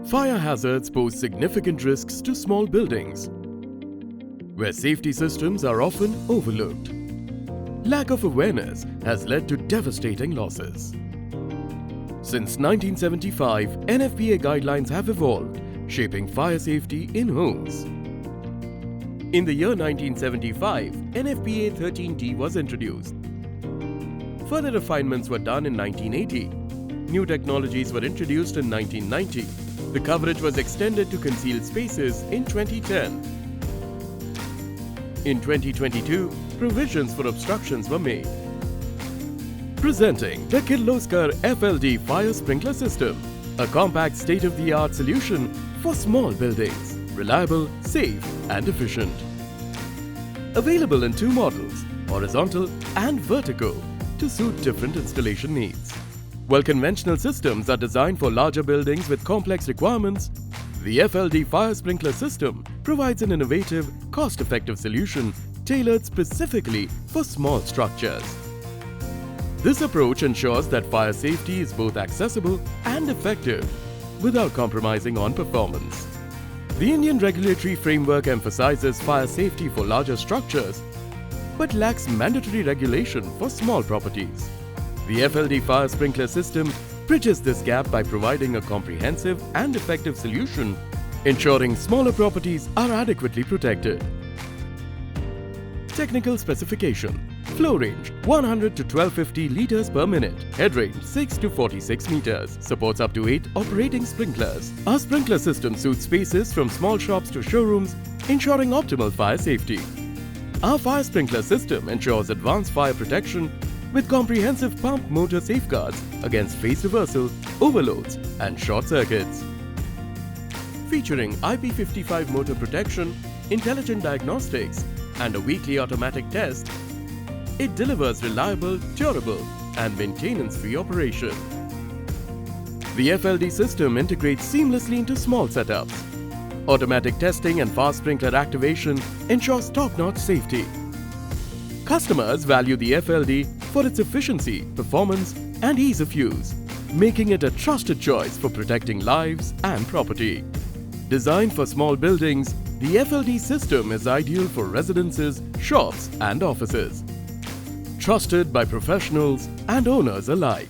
Fire hazards pose significant risks to small buildings, where safety systems are often overlooked. Lack of awareness has led to devastating losses. Since 1975, NFPA guidelines have evolved, shaping fire safety in homes. In the year 1975, NFPA 13D was introduced. Further refinements were done in 1980. New technologies were introduced in 1990. The coverage was extended to concealed spaces in 2010. In 2022, provisions for obstructions were made. Presenting the Kirloskar FLD Fire Sprinkler System, a compact state-of-the-art solution for small buildings, reliable, safe and efficient. Available in two models, horizontal and vertical, to suit different installation needs. While conventional systems are designed for larger buildings with complex requirements, the FLD Fire Sprinkler System provides an innovative, cost-effective solution tailored specifically for small structures. This approach ensures that fire safety is both accessible and effective without compromising on performance. The Indian regulatory framework emphasizes fire safety for larger structures but lacks mandatory regulation for small properties. The FLD Fire Sprinkler System bridges this gap by providing a comprehensive and effective solution, ensuring smaller properties are adequately protected. Technical specification: flow range 100 to 1250 liters per minute, head range 6 to 46 meters, supports up to 8 operating sprinklers. Our sprinkler system suits spaces from small shops to showrooms, ensuring optimal fire safety. Our fire sprinkler system ensures advanced fire protection with comprehensive pump motor safeguards against phase reversal, overloads and short circuits. Featuring IP55 motor protection, intelligent diagnostics and a weekly automatic test, it delivers reliable, durable and maintenance-free operation. The FLD system integrates seamlessly into small setups. Automatic testing and fast sprinkler activation ensures top-notch safety. Customers value the FLD for its efficiency, performance and ease of use, making it a trusted choice for protecting lives and property. Designed for small buildings, the FLD system is ideal for residences, shops and offices. Trusted by professionals and owners alike.